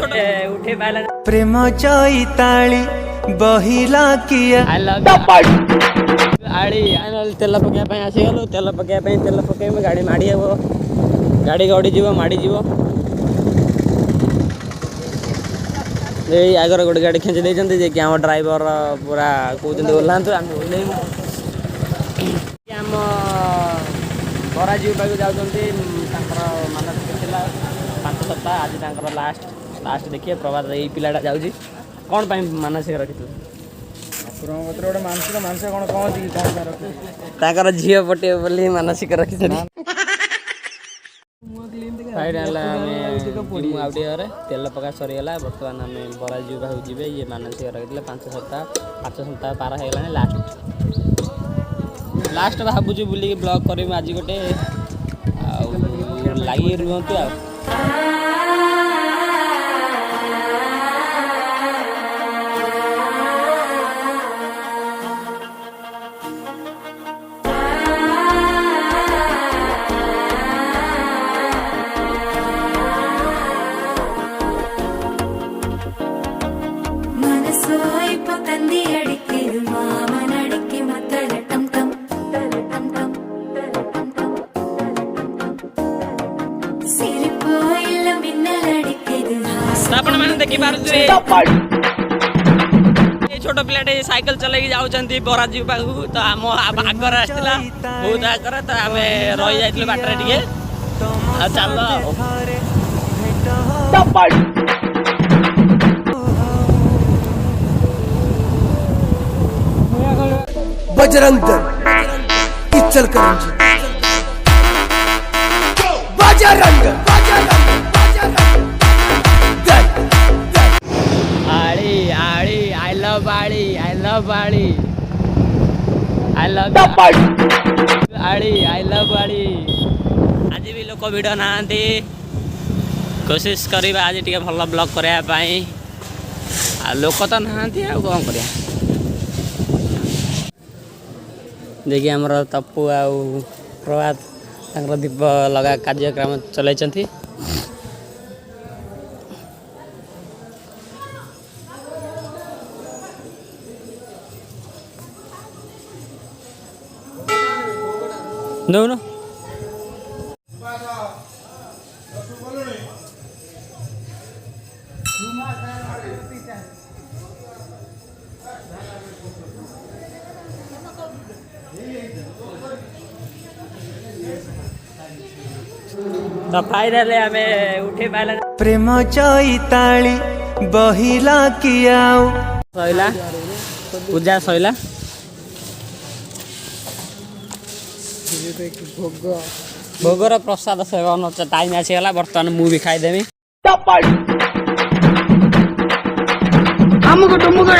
उठे पाला प्रेम चैताली बहिला किया आई लव आड़ी आनल तेल पके पे आसी गलो तेल पके पे तेल पके में गाड़ी माडी हेबो गाड़ी गडी जीवो माडी जीवो ए आगर गोटे गाड़ी खेंच दे जंदी जे कि हम ड्राइवर पूरा कहउछन ओलांतु हम ओलेइमु हम बरा जीव पाक जाउछन्ती तांकर मानसिक थिला 5 सप्ताह आज तांकर लास्ट देखिए प्रभात ए पिलाटा जाउजी कोन पई मानसिक रखितु ठाकुर गोटे मानसिक कौन कहती कौन ताकर झील पटे बोली मानसिक रखी फाइनल तेल पका सरीगला बर्तमान आम बरा जीव पाक जी ये मानसिक रखी 5 सप्ताह पार हो गला लास्ट भावुँ बुल ब्लॉग कर आज गोटे लगी रुहतु आ आपण मैंने देखी पारे छोट पिलाटे साइकिल चलैक जाऊँगी बरा जीव पाखु तो आम आगर आसला बहुत आगर तो आम रही जाइल बाटर टे चल बजरंग दल इचल करंजी बजरंग I love आज भी लोक भिड ना कोशिश करवा आज टे भल ब्लॉग करने लोक तो ना कौन कर देखिए आमर तप्पू आ प्रभात दीप लगा कार्यक्रम चलती No. तो फाइनल हमें उठे पाला प्रेम चैताली बहिला किया सैला पूजा सैला भोगर प्रसाद सेवन टाइम आसीगला बर्तमान मुझे खाईदेमी डुमुगर